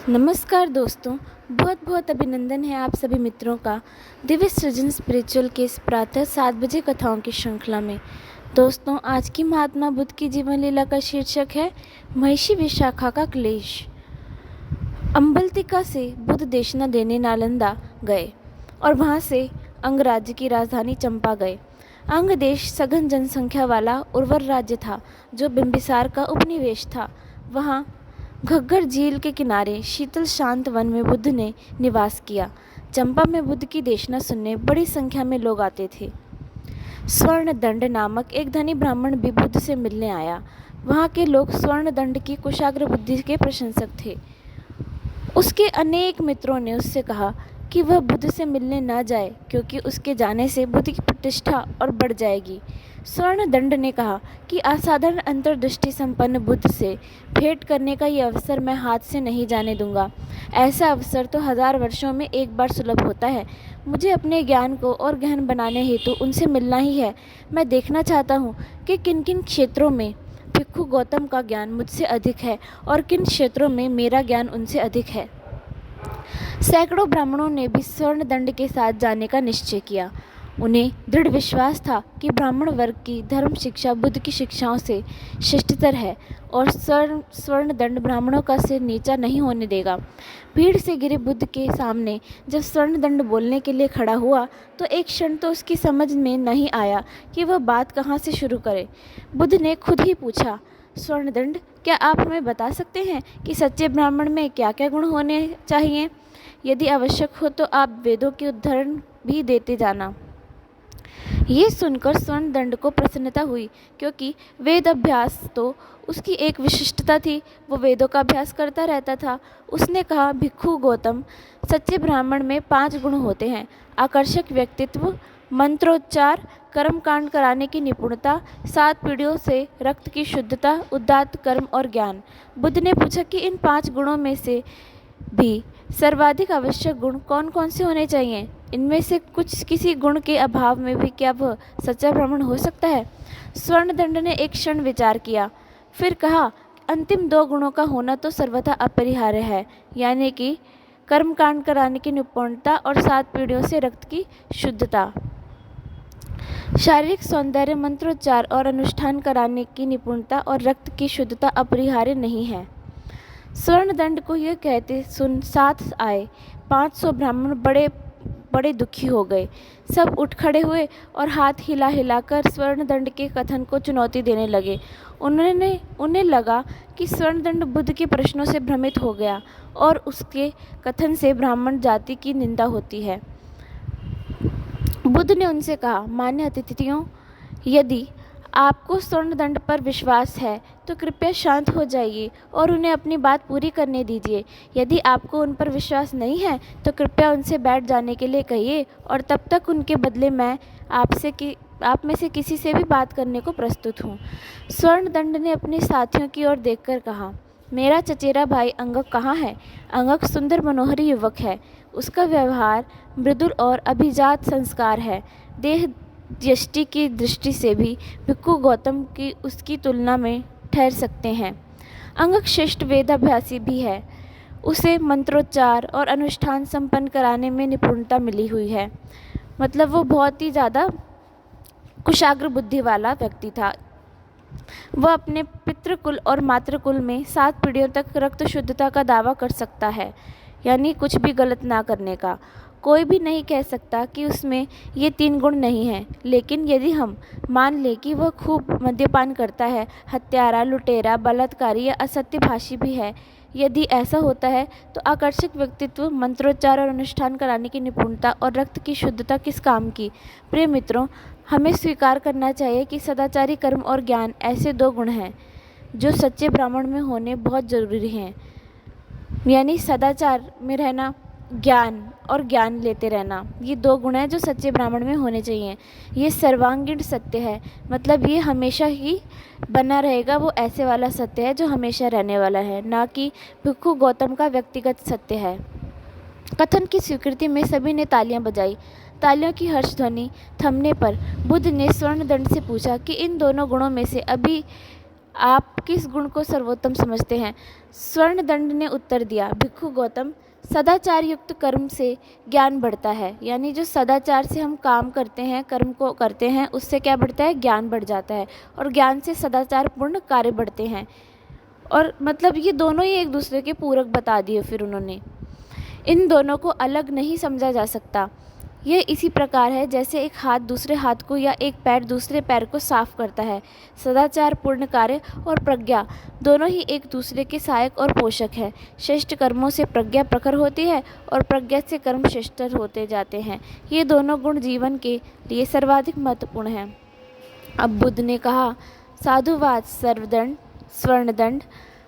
नमस्कार दोस्तों, बहुत बहुत अभिनंदन है आप सभी मित्रों का दिव्य सृजन स्पिरिचुअल के इस प्रातः 7 बजे कथाओं की श्रृंखला में। दोस्तों, आज की महात्मा बुद्ध की जीवन लीला का शीर्षक है महिषी विशाखा का क्लेश। अम्बलतिका से बुद्ध देशना देने नालंदा गए और वहाँ से अंग राज्य की राजधानी चंपा गए। अंग देश सघन जनसंख्या वाला उर्वर राज्य था जो बिंबिसार का उपनिवेश था। वहाँ घग्गर झील के किनारे शीतल शांत वन में बुद्ध ने निवास किया। चंपा में बुद्ध की देशना सुनने बड़ी संख्या में लोग आते थे। स्वर्ण दंड नामक एक धनी ब्राह्मण भी बुद्ध से मिलने आया। वहाँ के लोग स्वर्ण दंड की कुशाग्र बुद्धि के प्रशंसक थे। उसके अनेक मित्रों ने उससे कहा कि वह बुद्ध से मिलने न जाए, क्योंकि उसके जाने से बुद्ध की प्रतिष्ठा और बढ़ जाएगी। स्वर्ण दंड ने कहा कि असाधारण अंतर्दृष्टि संपन्न बुद्ध से भेंट करने का ये अवसर मैं हाथ से नहीं जाने दूंगा। ऐसा अवसर तो 1000 वर्षों में एक बार सुलभ होता है। मुझे अपने ज्ञान को और गहन बनाने हेतु उनसे मिलना ही है। मैं देखना चाहता हूँ कि किन किन क्षेत्रों में भिक्खु गौतम का ज्ञान मुझसे अधिक है और किन क्षेत्रों में मेरा ज्ञान उनसे अधिक है। सैकड़ों ब्राह्मणों ने भी स्वर्ण दंड के साथ जाने का निश्चय किया। उन्हें दृढ़ विश्वास था कि ब्राह्मण वर्ग की धर्म शिक्षा बुद्ध की शिक्षाओं से श्रेष्ठतर है और स्वर्ण दंड ब्राह्मणों का सिर नीचा नहीं होने देगा। भीड़ से घिरे बुद्ध के सामने जब स्वर्ण दंड बोलने के लिए खड़ा हुआ तो एक क्षण तो उसकी समझ में नहीं आया कि वह बात कहाँ से शुरू करे। बुद्ध ने खुद ही पूछा, स्वर्ण दंड, क्या आप हमें बता सकते हैं कि सच्चे ब्राह्मण में क्या क्या गुण होने चाहिए? यदि आवश्यक हो तो आप वेदों के उदाहरण भी देते जाना। ये सुनकर स्वर्ण दंड को प्रसन्नता हुई, क्योंकि वेद अभ्यास तो उसकी एक विशिष्टता थी। वो वेदों का अभ्यास करता रहता था। उसने कहा, भिक्खु गौतम, सच्चे ब्राह्मण में 5 गुण होते हैं: आकर्षक व्यक्तित्व, मंत्रोच्चार, कर्मकांड कराने की निपुणता, 7 पीढ़ियों से रक्त की शुद्धता, उदात्त कर्म और ज्ञान। बुद्ध ने पूछा कि इन 5 गुणों में से भी सर्वाधिक आवश्यक गुण कौन कौन से होने चाहिए? इनमें से किसी गुण के अभाव में भी क्या वह सच्चा ब्राह्मण हो सकता है? स्वर्ण दंड ने एक क्षण विचार किया, फिर कहा, अंतिम 2 गुणों का होना तो सर्वथा अपरिहार्य है, यानी कि कर्मकांड कराने की निपुणता और 7 पीढ़ियों से रक्त की शुद्धता। शारीरिक सौंदर्य, मंत्रोच्चार और अनुष्ठान कराने की निपुणता और रक्त की शुद्धता अपरिहार्य नहीं है। स्वर्ण दंड को यह कहते सुन साथ आए 500 ब्राह्मण बड़े दुखी हो गए। सब उठ खड़े हुए और हाथ हिला हिलाकर स्वर्ण दंड के कथन को चुनौती देने लगे। उन्हें लगा कि स्वर्ण दंड बुद्ध के प्रश्नों से भ्रमित हो गया और उसके कथन से ब्राह्मण जाति की निंदा होती है। बुद्ध ने उनसे कहा, मान्य अतिथियों, यदि आपको स्वर्ण दंड पर विश्वास है तो कृपया शांत हो जाइए और उन्हें अपनी बात पूरी करने दीजिए। यदि आपको उन पर विश्वास नहीं है तो कृपया उनसे बैठ जाने के लिए कहिए और तब तक उनके बदले मैं आप में से किसी से भी बात करने को प्रस्तुत हूँ। स्वर्ण दंड ने अपने साथियों की ओर देखकर कहा, मेरा चचेरा भाई अंगक कहाँ है? अंगक सुंदर मनोहरी युवक है। उसका व्यवहार मृदुल और अभिजात संस्कार है। देह यष्टि की दृष्टि से भी भिक्खु गौतम की उसकी तुलना में ठहर सकते हैं। अंगक श्रेष्ठ वेदाभ्यासी भी है। उसे मंत्रोच्चार और अनुष्ठान संपन्न कराने में निपुणता मिली हुई है। मतलब वो बहुत ही ज़्यादा कुशाग्र बुद्धि वाला व्यक्ति था। वह अपने पितृकुल और मातृकुल में 7 पीढ़ियों तक रक्त शुद्धता का दावा कर सकता है, यानी कुछ भी गलत ना करने का। कोई भी नहीं कह सकता कि उसमें ये 3 गुण नहीं हैं। लेकिन यदि हम मान लें कि वह खूब मद्यपान करता है, हत्यारा, लुटेरा, बलात्कारी या असत्यभाषी भी है, यदि ऐसा होता है तो आकर्षक व्यक्तित्व, मंत्रोच्चार और अनुष्ठान कराने की निपुणता और रक्त की शुद्धता किस काम की? प्रिय मित्रों, हमें स्वीकार करना चाहिए कि सदाचारी कर्म और ज्ञान ऐसे 2 गुण हैं जो सच्चे ब्राह्मण में होने बहुत ज़रूरी हैं। यानी सदाचार में रहना, ज्ञान और ज्ञान लेते रहना, ये 2 गुण हैं जो सच्चे ब्राह्मण में होने चाहिए। ये सर्वांगीण सत्य है, मतलब ये हमेशा ही बना रहेगा। वो ऐसे वाला सत्य है जो हमेशा रहने वाला है, ना कि भिक्खु गौतम का व्यक्तिगत सत्य है। कथन की स्वीकृति में सभी ने तालियां बजाई। तालियों की हर्ष ध्वनि थमने पर बुद्ध ने स्वर्ण दंड से पूछा कि इन दोनों गुणों में से अभी आप किस गुण को सर्वोत्तम समझते हैं? स्वर्णदंड ने उत्तर दिया, भिक्खु गौतम, सदाचार युक्त कर्म से ज्ञान बढ़ता है। यानी जो सदाचार से हम काम करते हैं, कर्म को करते हैं, उससे क्या बढ़ता है? ज्ञान बढ़ जाता है। और ज्ञान से सदाचार पूर्ण कार्य बढ़ते हैं। और मतलब ये दोनों ही एक दूसरे के पूरक बता दिए फिर उन्होंने। इन दोनों को अलग नहीं समझा जा सकता। यह इसी प्रकार है जैसे एक हाथ दूसरे हाथ को या एक पैर दूसरे पैर को साफ करता है। सदाचार पूर्ण कार्य और प्रज्ञा दोनों ही एक दूसरे के सहायक और पोषक हैं। श्रेष्ठ कर्मों से प्रज्ञा प्रखर होती है और प्रज्ञा से कर्म श्रेष्ठ होते जाते हैं। ये दोनों गुण जीवन के लिए सर्वाधिक महत्वपूर्ण हैं। अब बुद्ध ने कहा, साधुवाद सर्वदंड स्वर्णदंड,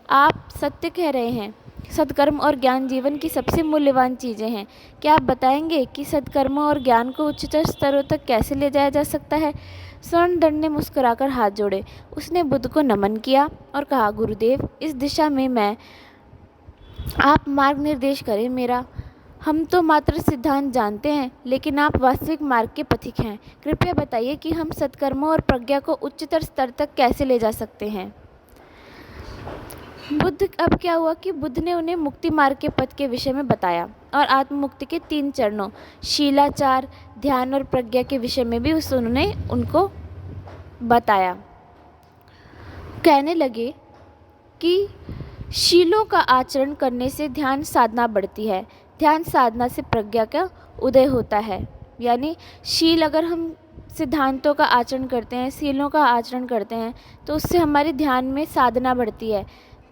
आप सत्य कह रहे हैं। सत्कर्म और ज्ञान जीवन की सबसे मूल्यवान चीज़ें हैं। क्या आप बताएंगे कि सत्कर्मों और ज्ञान को उच्चतर स्तरों तक कैसे ले जाया जा सकता है? स्वर्णदंड ने मुस्कुराकर हाथ जोड़े। उसने बुद्ध को नमन किया और कहा, गुरुदेव, इस दिशा में मैं आप मार्ग निर्देश करें मेरा। हम तो मात्र सिद्धांत जानते हैं, लेकिन आप वास्तविक मार्ग के पथिक हैं। कृपया बताइए कि हम सत्कर्मों और प्रज्ञा को उच्चतर स्तर तक कैसे ले जा सकते हैं। अब क्या हुआ कि बुद्ध ने उन्हें मुक्ति मार्ग के पथ के विषय में बताया और आत्म मुक्ति के 3 चरणों, शीलाचार, ध्यान और प्रज्ञा के विषय में भी उन्होंने उनको बताया। कहने लगे कि शीलों का आचरण करने से ध्यान साधना बढ़ती है, ध्यान साधना से प्रज्ञा का उदय होता है। यानी शील, अगर हम सिद्धांतों का आचरण करते हैं, शीलों का आचरण करते हैं, तो उससे हमारी ध्यान में साधना बढ़ती है,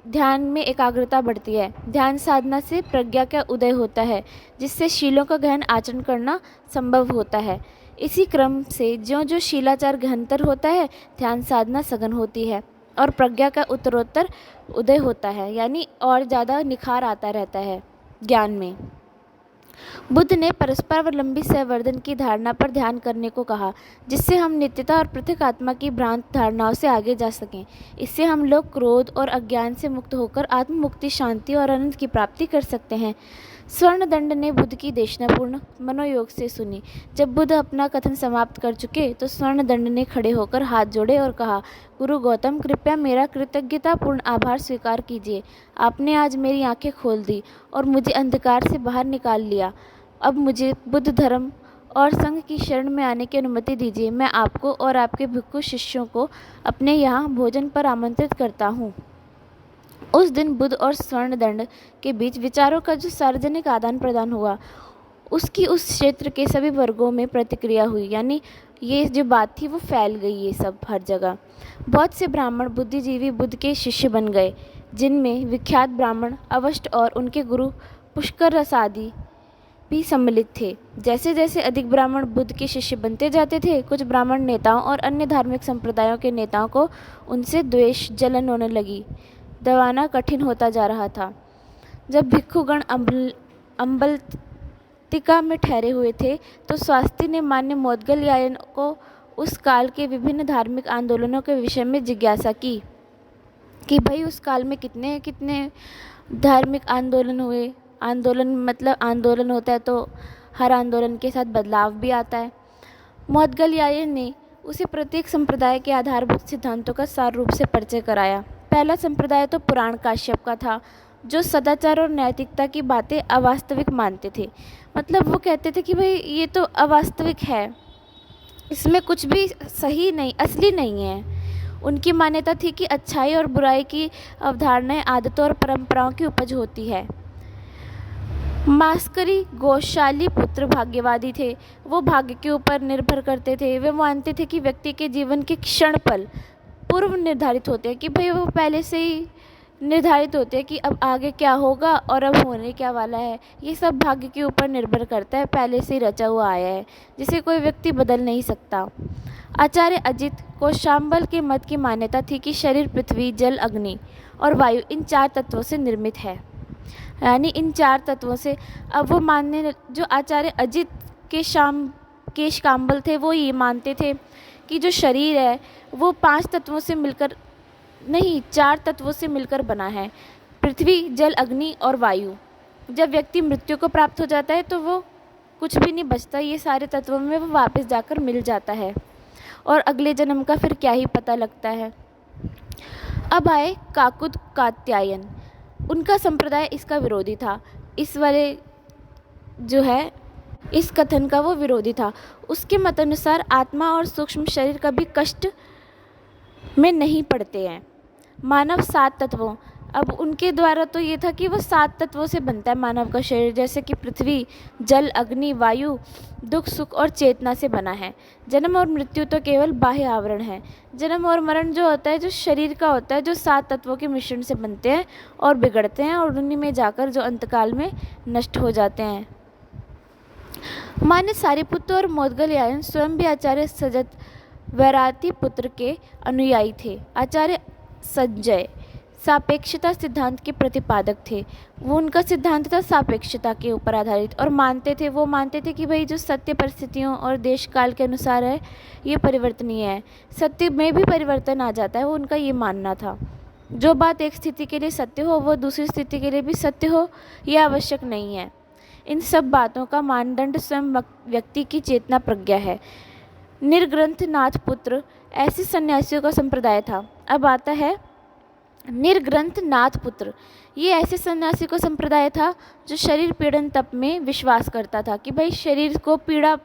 ध्यान में एकाग्रता बढ़ती है। ध्यान साधना से प्रज्ञा का उदय होता है, जिससे शीलों का गहन आचरण करना संभव होता है। इसी क्रम से ज्यों ज्यों शीलाचार गहनतर होता है, ध्यान साधना सघन होती है और प्रज्ञा का उत्तरोत्तर उदय होता है, यानी और ज़्यादा निखार आता रहता है ज्ञान में। बुद्ध ने परस्परावलंबी सहवर्धन की धारणा पर ध्यान करने को कहा, जिससे हम नित्यता और पृथक आत्मा की भ्रांत धारणाओं से आगे जा सकें। इससे हम लोग क्रोध और अज्ञान से मुक्त होकर आत्म मुक्ति, शांति और आनंद की प्राप्ति कर सकते हैं। स्वर्णदंड ने बुद्ध की देशनापूर्ण मनोयोग से सुनी। जब बुद्ध अपना कथन समाप्त कर चुके तो स्वर्णदंड ने खड़े होकर हाथ जोड़े और कहा, गुरु गौतम, कृपया मेरा कृतज्ञतापूर्ण आभार स्वीकार कीजिए। आपने आज मेरी आंखें खोल दी और मुझे अंधकार से बाहर निकाल लिया। अब मुझे बुद्ध धर्म और संघ की शरण में आने की अनुमति दीजिए। मैं आपको और आपके भिक्षु शिष्यों को अपने यहाँ भोजन पर आमंत्रित करता हूँ। उस दिन बुद्ध और स्वर्णदंड के बीच विचारों का जो सार्वजनिक आदान प्रदान हुआ, उसकी उस क्षेत्र के सभी वर्गों में प्रतिक्रिया हुई। यानी ये जो बात थी वो फैल गई, ये सब हर जगह। बहुत से ब्राह्मण बुद्धिजीवी बुद्ध के शिष्य बन गए, जिनमें विख्यात ब्राह्मण अवष्ट और उनके गुरु पुष्कर रसादी भी सम्मिलित थे। जैसे जैसे अधिक ब्राह्मण बुद्ध के शिष्य बनते जाते थे, कुछ ब्राह्मण नेताओं और अन्य धार्मिक संप्रदायों के नेताओं को उनसे द्वेष जलन होने लगी। दबाना कठिन होता जा रहा था। जब भिक्षुगण अम्बलतिका में ठहरे हुए थे, तो स्वास्थ्य ने मान्य मोदगलयायन को उस काल के विभिन्न धार्मिक आंदोलनों के विषय में जिज्ञासा की कि भाई उस काल में कितने कितने धार्मिक आंदोलन हुए। आंदोलन होता है तो हर आंदोलन के साथ बदलाव भी आता है। मोदगलयायन ने उसे प्रत्येक संप्रदाय के आधारभूत सिद्धांतों का सार रूप से परिचय कराया। पहला संप्रदाय तो पुराण काश्यप का था, जो सदाचार और नैतिकता की बातें अवास्तविक मानते थे। मतलब वो कहते थे कि भाई ये तो अवास्तविक है, इसमें कुछ भी सही नहीं, असली नहीं है। उनकी मान्यता थी कि अच्छाई और बुराई की अवधारणाएं आदतों और परंपराओं की उपज होती है। मास्करी गौशाली पुत्र भाग्यवादी थे। वो भाग्य के ऊपर निर्भर करते थे। वे मानते थे कि व्यक्ति के जीवन के क्षण पल पूर्व निर्धारित होते हैं, कि भाई वो पहले से ही निर्धारित होते हैं कि अब आगे क्या होगा और अब होने क्या वाला है। ये सब भाग्य के ऊपर निर्भर करता है, पहले से ही रचा हुआ आया है, जिसे कोई व्यक्ति बदल नहीं सकता। आचार्य अजित को शाम्बल के मत की मान्यता थी कि शरीर पृथ्वी, जल, अग्नि और वायु इन 4 तत्वों से निर्मित है। यानी इन 4 तत्वों से अब वो मानने, जो आचार्य अजित के शाम्बल थे, वो ये मानते थे कि जो शरीर है वो 5 तत्वों से मिलकर नहीं, 4 तत्वों से मिलकर बना है, पृथ्वी, जल, अग्नि और वायु। जब व्यक्ति मृत्यु को प्राप्त हो जाता है तो वो कुछ भी नहीं बचता, ये सारे तत्वों में वो वापस जाकर मिल जाता है और अगले जन्म का फिर क्या ही पता लगता है। अब आए काकुद कात्यायन। उनका संप्रदाय इसका विरोधी था। इस वाले जो है इस कथन का वो विरोधी था। उसके मत अनुसार आत्मा और सूक्ष्म शरीर कभी कष्ट में नहीं पड़ते हैं। मानव 7 तत्वों, अब उनके द्वारा तो ये था कि वो 7 तत्वों से बनता है मानव का शरीर, जैसे कि पृथ्वी, जल, अग्नि, वायु, दुख, सुख और चेतना से बना है। जन्म और मृत्यु तो केवल बाह्य आवरण है। जन्म और मरण जो होता है, जो शरीर का होता है, जो 7 तत्वों के मिश्रण से बनते हैं और बिगड़ते हैं और उन्हीं में जाकर जो अंतकाल में नष्ट हो जाते हैं। मान्य सारिपुत्र और मोदगलयायन स्वयं भी आचार्य सजत वैराती पुत्र के अनुयायी थे। आचार्य संजय सापेक्षता सिद्धांत के प्रतिपादक थे। वो उनका सिद्धांत था सापेक्षता के ऊपर आधारित, और वो मानते थे कि भाई जो सत्य परिस्थितियों और देश काल के अनुसार है, ये परिवर्तनीय है, सत्य में भी परिवर्तन आ जाता है। वो उनका ये मानना था। जो बात एक स्थिति के लिए सत्य हो वो दूसरी स्थिति के लिए भी सत्य हो, यह आवश्यक नहीं है। इन सब बातों का मानदंड स्वयं व्यक्ति की चेतना प्रज्ञा है। निर्ग्रंथनाथ पुत्र ऐसे सन्यासियों का संप्रदाय था। अब आता है निर्ग्रंथनाथ पुत्र। ये ऐसे सन्यासी का संप्रदाय था जो शरीर पीड़न तप में विश्वास करता था कि भाई शरीर को पीड़ा,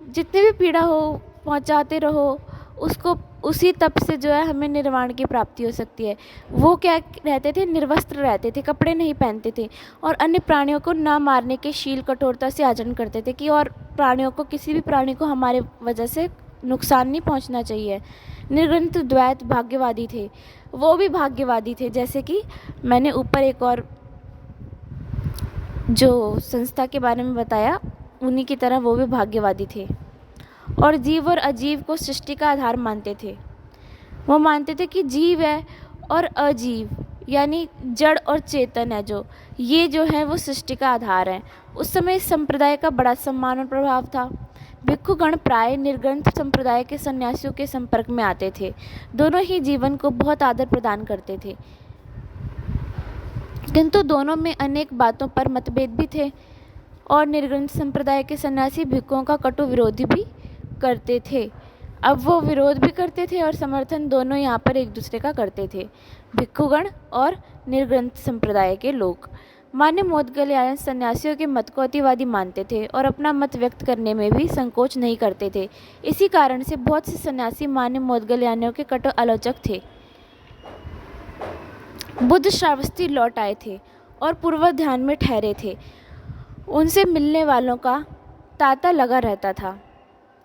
जितनी भी पीड़ा हो पहुंचाते रहो, उसको उसी तप से जो है हमें निर्वाण की प्राप्ति हो सकती है। वो क्या रहते थे, निर्वस्त्र रहते थे, कपड़े नहीं पहनते थे और अन्य प्राणियों को ना मारने के शील कठोरता से आचरण करते थे कि और प्राणियों को, किसी भी प्राणी को हमारे वजह से नुकसान नहीं पहुंचना चाहिए। निर्ग्रंथ द्वैत भाग्यवादी थे। वो भी भाग्यवादी थे, जैसे कि मैंने ऊपर एक और जो संस्था के बारे में बताया, उन्हीं की तरह वो भी भाग्यवादी थे। और जीव और अजीव को सृष्टि का आधार मानते थे। वो मानते थे कि जीव है और अजीव यानी जड़ और चेतन है, जो ये जो है वो सृष्टि का आधार है। उस समय इस संप्रदाय का बड़ा सम्मान और प्रभाव था। भिक्षुगण प्राय निर्ग्रंथ संप्रदाय के सन्यासियों के संपर्क में आते थे। दोनों ही जीवन को बहुत आदर प्रदान करते थे, किंतु दोनों में अनेक बातों पर मतभेद भी थे और निर्ग्रंथ संप्रदाय के सन्यासी भिक्षुओं का कटु विरोधी भी करते थे। अब वो विरोध भी करते थे और समर्थन दोनों यहाँ पर एक दूसरे का करते थे, भिक्षुगण और निर्ग्रंथ संप्रदाय के लोग। मान्य मोदगलयायन सन्यासियों के मत को अतिवादी मानते थे और अपना मत व्यक्त करने में भी संकोच नहीं करते थे। इसी कारण से बहुत से सन्यासी मान्य मोदगलयानियों के कटु आलोचक थे। बुद्ध श्रावस्ती लौट आए थे और पूर्व ध्यान में ठहरे थे। उनसे मिलने वालों का तांता लगा रहता था,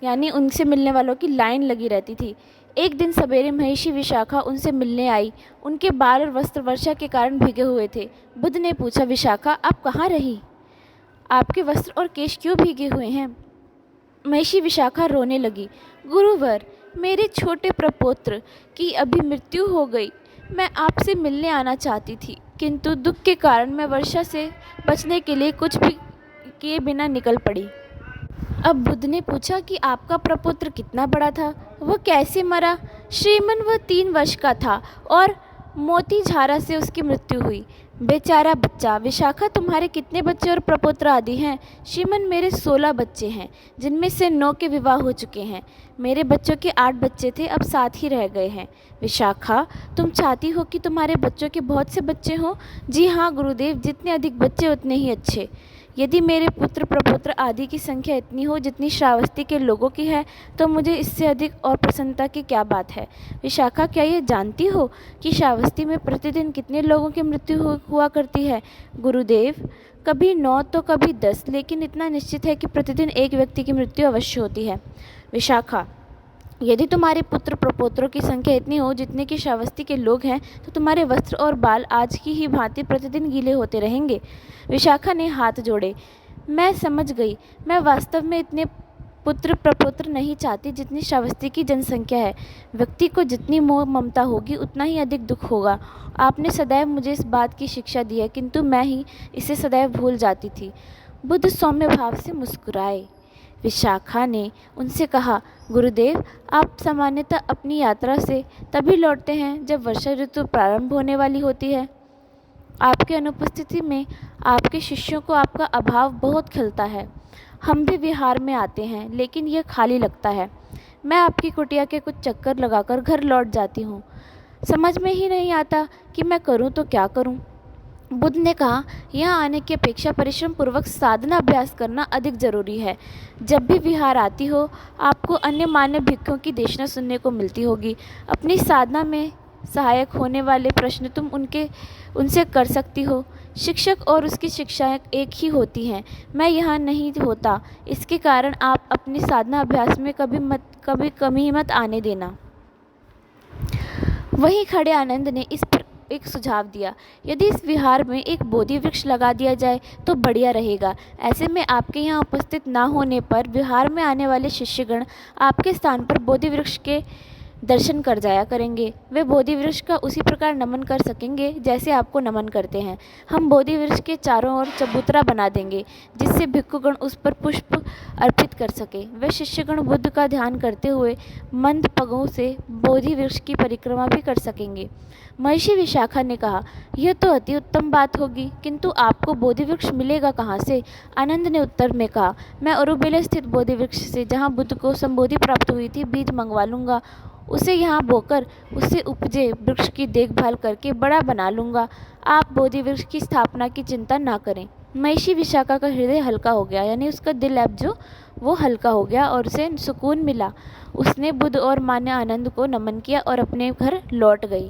यानी उनसे मिलने वालों की लाइन लगी रहती थी। एक दिन सवेरे महिषी विशाखा उनसे मिलने आई। उनके बाल और वस्त्र वर्षा के कारण भीगे हुए थे। बुद्ध ने पूछा, विशाखा आप कहाँ रही? आपके वस्त्र और केश क्यों भीगे हुए हैं? महिषी विशाखा रोने लगी। गुरुवर, मेरे छोटे प्रपौत्र की अभी मृत्यु हो गई। मैं आपसे मिलने आना चाहती थी, किंतु दुख के कारण मैं वर्षा से बचने के लिए कुछ भी किए बिना निकल पड़ी। अब बुद्ध ने पूछा कि आपका प्रपुत्र कितना बड़ा था, वह कैसे मरा? श्रीमन, वह 3 वर्ष का था और मोती झारा से उसकी मृत्यु हुई। बेचारा बच्चा। विशाखा, तुम्हारे कितने बच्चे और प्रपुत्र आदि हैं? श्रीमन, मेरे 16 बच्चे हैं, जिनमें से 9 के विवाह हो चुके हैं। मेरे बच्चों के 8 बच्चे थे, अब 7 ही रह गए हैं। विशाखा, तुम चाहती हो कि तुम्हारे बच्चों के बहुत से बच्चे हों? जी हाँ गुरुदेव, जितने अधिक बच्चे उतने ही अच्छे। यदि मेरे पुत्र प्रपुत्र आदि की संख्या इतनी हो जितनी श्रावस्ती के लोगों की है, तो मुझे इससे अधिक और प्रसन्नता की क्या बात है। विशाखा, क्या ये जानती हो कि श्रावस्ती में प्रतिदिन कितने लोगों की मृत्यु हुआ करती है? गुरुदेव, कभी 9 तो कभी 10, लेकिन इतना निश्चित है कि प्रतिदिन एक व्यक्ति की मृत्यु अवश्य होती है। विशाखा, यदि तुम्हारे पुत्र प्रपौत्रों की संख्या इतनी हो जितने की श्रावस्ती के लोग हैं, तो तुम्हारे वस्त्र और बाल आज की ही भांति प्रतिदिन गीले होते रहेंगे। विशाखा ने हाथ जोड़े। मैं समझ गई। मैं वास्तव में इतने पुत्र प्रपौत्र नहीं चाहती जितनी श्रावस्ती की जनसंख्या है। व्यक्ति को जितनी मोह ममता होगी उतना ही अधिक दुख होगा। आपने सदैव मुझे इस बात की शिक्षा दी है, किंतु मैं ही इसे सदैव भूल जाती थी। बुद्ध सौम्य भाव से मुस्कुराए। विशाखा ने उनसे कहा, गुरुदेव, आप सामान्यतः अपनी यात्रा से तभी लौटते हैं जब वर्षा ऋतु प्रारंभ होने वाली होती है। आपकी अनुपस्थिति में आपके शिष्यों को आपका अभाव बहुत खलता है। हम भी विहार में आते हैं, लेकिन यह खाली लगता है। मैं आपकी कुटिया के कुछ चक्कर लगाकर घर लौट जाती हूँ। समझ में ही नहीं आता कि मैं करूं तो क्या करूं। बुद्ध ने कहा, यहाँ आने की अपेक्षा परिश्रम पूर्वक साधना अभ्यास करना अधिक जरूरी है। जब भी विहार आती हो, आपको अन्य मान्य भिक्षुओं की देशना सुनने को मिलती होगी। अपनी साधना में सहायक होने वाले प्रश्न तुम उनसे कर सकती हो। शिक्षक और उसकी शिक्षाएं एक ही होती हैं। मैं यहाँ नहीं होता, इसके कारण आप अपनी साधना अभ्यास में कभी कमी मत आने देना। वहीं खड़े आनंद ने इस पर एक सुझाव दिया, यदि इस विहार में एक बोधि वृक्ष लगा दिया जाए तो बढ़िया रहेगा। ऐसे में आपके यहाँ उपस्थित ना होने पर विहार में आने वाले शिष्यगण आपके स्थान पर बोधि वृक्ष के दर्शन कर जाया करेंगे। वे बोधि वृक्ष का उसी प्रकार नमन कर सकेंगे जैसे आपको नमन करते हैं। हम बोधि वृक्ष के चारों ओर चबूतरा बना देंगे जिससे भिक्षुगण उस पर पुष्प अर्पित कर सके। वे शिष्यगण बुद्ध का ध्यान करते हुए मंद पगों से बोधि वृक्ष की परिक्रमा भी कर सकेंगे। महर्षि विशाखा ने कहा, यह तो अति उत्तम बात होगी, किंतु आपको बोधि वृक्ष मिलेगा कहाँ से? आनंद ने उत्तर में कहा, मैं अरुबेला स्थित बोधि वृक्ष से, जहाँ बुद्ध को संबोधि प्राप्त हुई थी, बीज मंगवा लूँगा। उसे यहाँ बोकर उससे उपजे वृक्ष की देखभाल करके बड़ा बना लूँगा। आप बोधि वृक्ष की स्थापना की चिंता ना करें। महर्षि विशाखा का हृदय हल्का हो गया, यानी उसका दिल अब जो वो हल्का हो गया और उसे सुकून मिला। उसने बुद्ध और मान्य आनंद को नमन किया और अपने घर लौट गई।